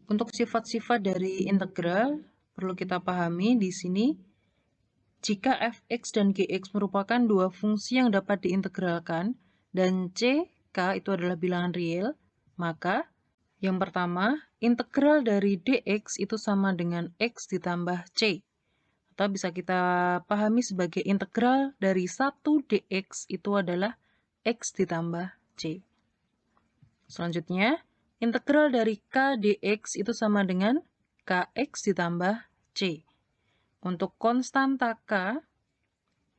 Untuk sifat-sifat dari integral, perlu kita pahami di sini, jika f(x) dan gx merupakan dua fungsi yang dapat diintegralkan, dan c, k itu adalah bilangan real, maka yang pertama, integral dari dx itu sama dengan x ditambah c. Atau bisa kita pahami sebagai integral dari 1 dx itu adalah x ditambah c. Selanjutnya, integral dari k dx itu sama dengan kx ditambah c. Untuk konstanta k,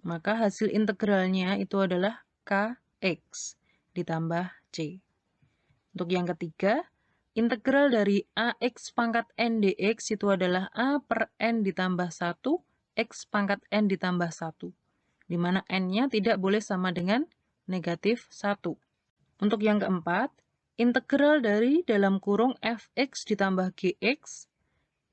maka hasil integralnya itu adalah kx ditambah c. Untuk yang ketiga, integral dari ax pangkat n dx itu adalah a per n ditambah 1 x pangkat n ditambah 1, di mana n-nya tidak boleh sama dengan negatif 1. Untuk yang keempat, integral dari dalam kurung fx ditambah gx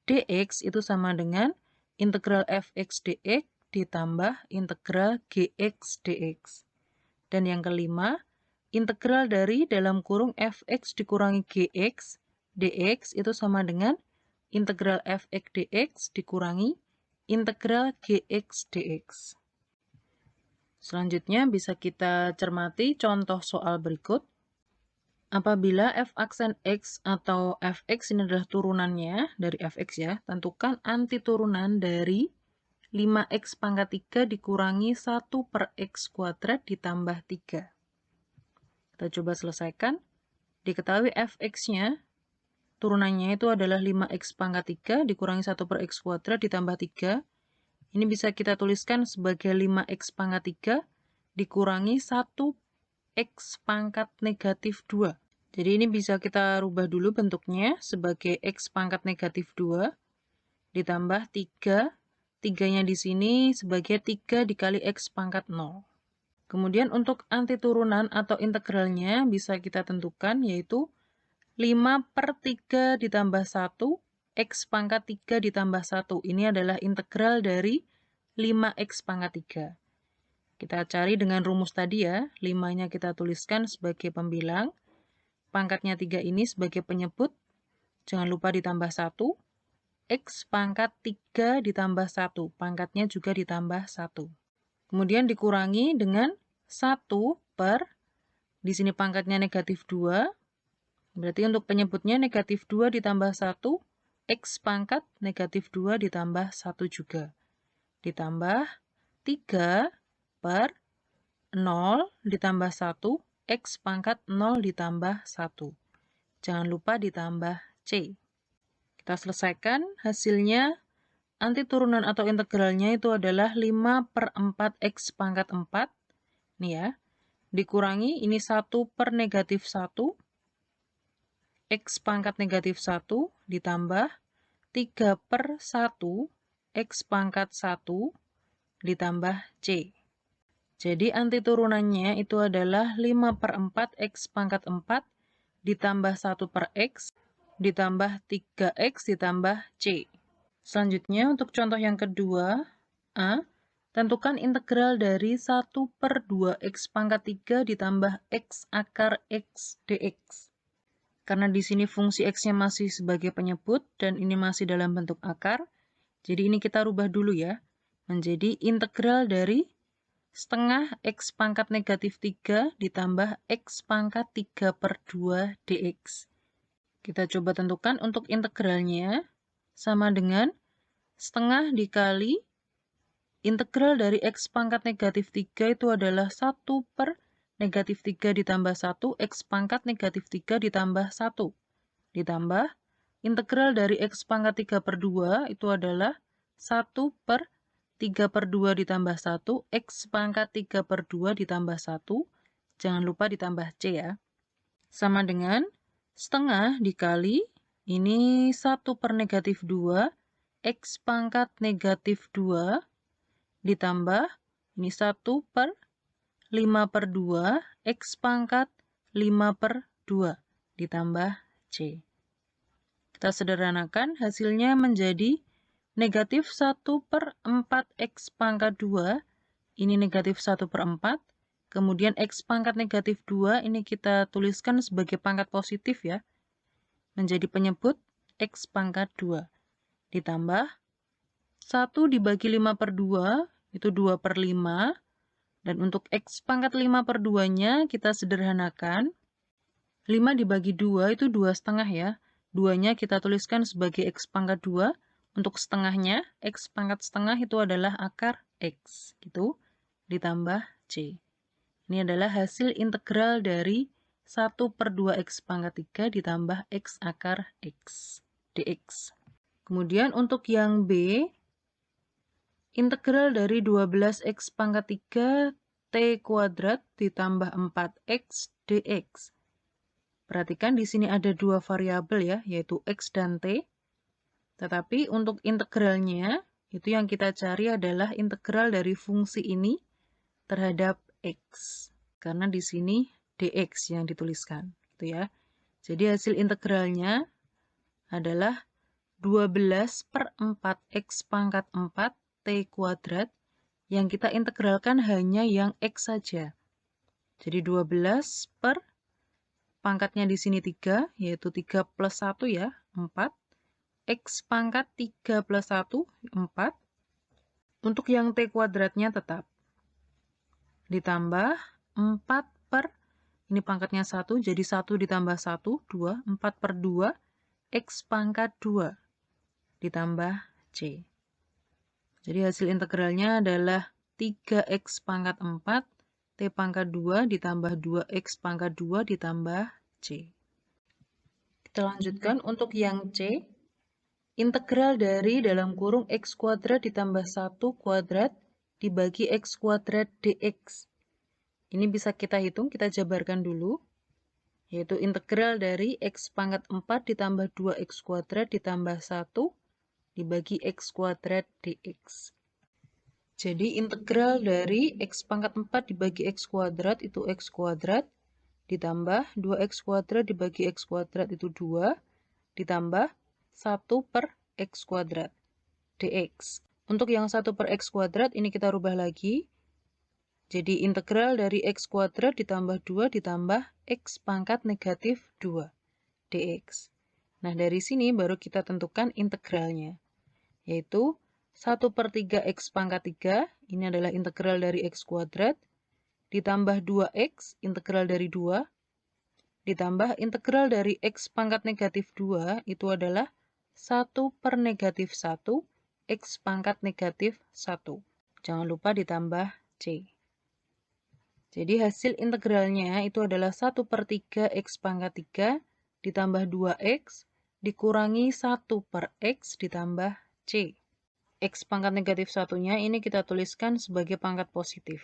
dx itu sama dengan integral fx dx ditambah integral gx dx. Dan yang kelima, integral dari dalam kurung fx dikurangi gx dx itu sama dengan integral fx dx dikurangi integral gx dx. Selanjutnya bisa kita cermati contoh soal berikut. Apabila f aksen x atau fx ini adalah turunannya dari fx ya, tentukan antiturunan dari 5x pangkat 3 dikurangi 1 per x kuadrat ditambah 3. Kita coba selesaikan. Diketahui fx-nya, turunannya itu adalah 5x pangkat 3 dikurangi 1 per x kuadrat ditambah 3. Ini bisa kita tuliskan sebagai 5x pangkat 3 dikurangi 1x pangkat negatif 2. Jadi ini bisa kita rubah dulu bentuknya sebagai x pangkat negatif 2 ditambah 3. 3-nya di sini sebagai 3 dikali x pangkat 0. Kemudian untuk antiturunan atau integralnya bisa kita tentukan yaitu 5 per 3 ditambah 1, x pangkat 3 ditambah 1. Ini adalah integral dari 5x pangkat 3. Kita cari dengan rumus tadi ya, 5-nya kita tuliskan sebagai pembilang, pangkatnya 3 ini sebagai penyebut, jangan lupa ditambah 1, x pangkat 3 ditambah 1, pangkatnya juga ditambah 1. Kemudian dikurangi dengan 1 per, di sini pangkatnya negatif 2, berarti untuk penyebutnya negatif 2 ditambah 1, x pangkat negatif 2 ditambah 1 juga. Ditambah 3 per 0 ditambah 1, x pangkat 0 ditambah 1. Jangan lupa ditambah c. Kita selesaikan, hasilnya antiturunan atau integralnya itu adalah 5 per 4 x pangkat 4. Nih ya, dikurangi ini 1 per negatif 1. X pangkat negatif 1 ditambah 3 per 1 X pangkat 1 ditambah C. Jadi antiturunannya itu adalah 5 per 4 X pangkat 4 ditambah 1 per X ditambah 3X ditambah C. Selanjutnya untuk contoh yang kedua, A. Tentukan integral dari 1 per 2X pangkat 3 ditambah X akar X dx. Karena di sini fungsi x-nya masih sebagai penyebut dan ini masih dalam bentuk akar, jadi ini kita rubah dulu ya, menjadi integral dari setengah x pangkat negatif 3 ditambah x pangkat 3 per 2 dx. Kita coba tentukan untuk integralnya sama dengan setengah dikali integral dari x pangkat negatif 3 itu adalah 1 per negatif 3 ditambah 1, x pangkat negatif 3 ditambah 1. Ditambah, integral dari x pangkat 3 per 2 itu adalah 1 per 3 per 2 ditambah 1, x pangkat 3 per 2 ditambah 1. Jangan lupa ditambah c ya. Sama dengan setengah dikali, ini 1 per negatif 2, x pangkat negatif 2 ditambah, ini 1 per 5 per 2, x pangkat 5 per 2, ditambah c. Kita sederhanakan, hasilnya menjadi negatif 1 per 4 x pangkat 2, ini negatif 1 per 4, kemudian x pangkat negatif 2, ini kita tuliskan sebagai pangkat positif ya, menjadi penyebut, X pangkat 2. Ditambah 1 dibagi 5/2, itu 2/5. Dan untuk X pangkat 5/2-nya kita sederhanakan. 5 dibagi 2 itu 2,5 ya. 2-nya kita tuliskan sebagai X pangkat 2. Untuk setengahnya, X pangkat setengah itu adalah akar X. Gitu. Ditambah C. Ini adalah hasil integral dari 1/2 X pangkat 3 ditambah X akar X. dx. Kemudian untuk yang B, integral dari 12X pangkat 3 T kuadrat ditambah 4X dx. Perhatikan di sini ada dua variabel ya, yaitu X dan T. Tetapi untuk integralnya, itu yang kita cari adalah integral dari fungsi ini terhadap X. Karena di sini dx yang dituliskan. Gitu ya. Jadi hasil integralnya adalah 12/4X pangkat 4 T kuadrat yang kita integralkan hanya yang X saja. Jadi 12 per pangkatnya di sini 3, yaitu 3 plus 1 ya, 4. X pangkat 3 plus 1, 4. Untuk yang T kuadratnya tetap. Ditambah 4 per, ini pangkatnya 1, jadi 1 ditambah 1, 2. 4/2, X pangkat 2. Ditambah C. Jadi hasil integralnya adalah 3X pangkat 4, T pangkat 2 ditambah 2X pangkat 2 ditambah C. Kita lanjutkan untuk yang C. Integral dari dalam kurung X kuadrat ditambah 1 kuadrat dibagi X kuadrat dx. Ini bisa kita hitung, kita jabarkan dulu. Yaitu integral dari X pangkat 4 ditambah 2X kuadrat ditambah 1 dibagi X kuadrat dx. Jadi integral dari X pangkat 4 dibagi X kuadrat itu X kuadrat, ditambah 2X kuadrat dibagi X kuadrat itu 2, ditambah 1 per X kuadrat dx. Untuk yang 1 per X kuadrat ini kita rubah lagi. Jadi integral dari X kuadrat ditambah 2 ditambah X pangkat negatif 2 dx. Nah dari sini baru kita tentukan integralnya. Yaitu 1/3 X pangkat 3, ini adalah integral dari X kuadrat, ditambah 2X, integral dari 2, ditambah integral dari X pangkat negatif 2, itu adalah 1 per negatif 1, X pangkat negatif 1. Jangan lupa ditambah C. Jadi hasil integralnya itu adalah 1/3 X pangkat 3, ditambah 2X, dikurangi 1 per X, ditambah C. X pangkat negatif 1-nya ini kita tuliskan sebagai pangkat positif.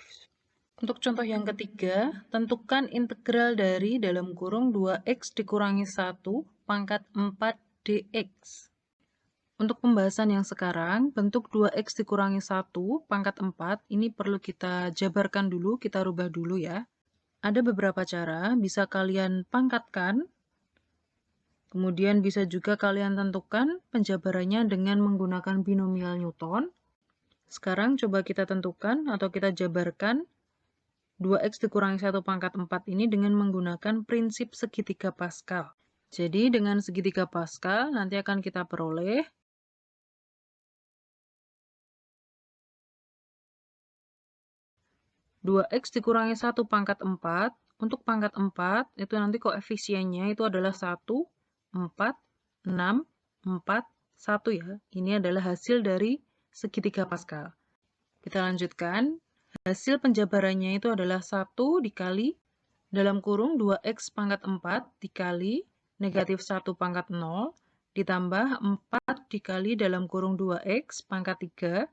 Untuk contoh yang ketiga, tentukan integral dari dalam kurung 2X dikurangi 1 pangkat 4 dx. Untuk pembahasan yang sekarang, bentuk 2X dikurangi 1 pangkat 4 ini perlu kita jabarkan dulu, kita rubah dulu ya. Ada beberapa cara, bisa kalian pangkatkan, kemudian bisa juga kalian tentukan penjabarannya dengan menggunakan binomial Newton. Sekarang coba kita tentukan atau kita jabarkan 2X dikurangi 1 pangkat 4 ini dengan menggunakan prinsip segitiga Pascal. Jadi dengan segitiga Pascal nanti akan kita peroleh 2X dikurangi 1 pangkat 4. Untuk pangkat 4 itu nanti koefisiennya itu adalah 1, 4, 6, 4, 1 ya. Ini adalah hasil dari segitiga Pascal. Kita lanjutkan. Hasil penjabarannya itu adalah 1 dikali dalam kurung 2X pangkat 4 dikali negatif 1 pangkat 0 ditambah 4 dikali dalam kurung 2X pangkat 3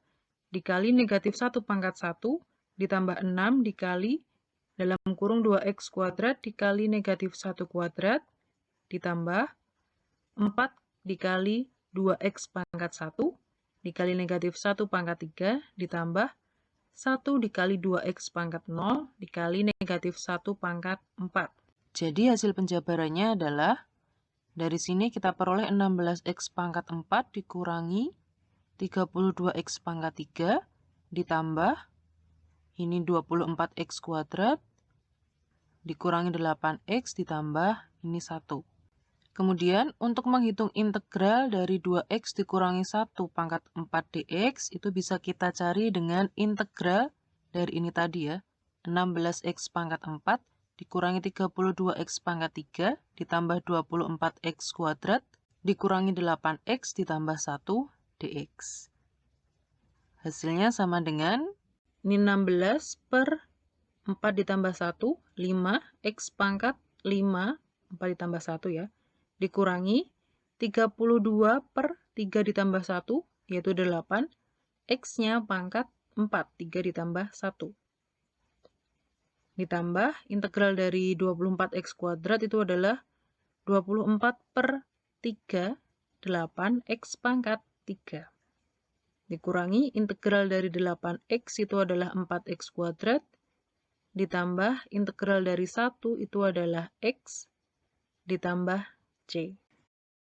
dikali negatif 1 pangkat 1 ditambah 6 dikali dalam kurung 2X kuadrat dikali negatif 1 kuadrat ditambah 4 dikali 2X pangkat 1 dikali negatif 1 pangkat 3 ditambah 1 dikali 2X pangkat 0 dikali negatif 1 pangkat 4. Jadi hasil penjabarannya adalah dari sini kita peroleh 16X pangkat 4 dikurangi 32X pangkat 3 ditambah ini 24X kuadrat dikurangi 8X ditambah ini 1. Kemudian, untuk menghitung integral dari 2x dikurangi 1 pangkat 4 dx, itu bisa kita cari dengan integral dari ini tadi ya. 16x pangkat 4 dikurangi 32x pangkat 3 ditambah 24x kuadrat dikurangi 8x ditambah 1 dx. Hasilnya sama dengan ini 16 per 4 ditambah 1, 5, x pangkat 5, 4 ditambah 1 ya, dikurangi 32 per 3 ditambah 1, yaitu 8, x-nya pangkat 4, 3 ditambah 1. Ditambah integral dari 24x kuadrat itu adalah 24 per 3, 8, x pangkat 3. Dikurangi integral dari 8x itu adalah 4x kuadrat, ditambah integral dari 1 itu adalah x, ditambah c.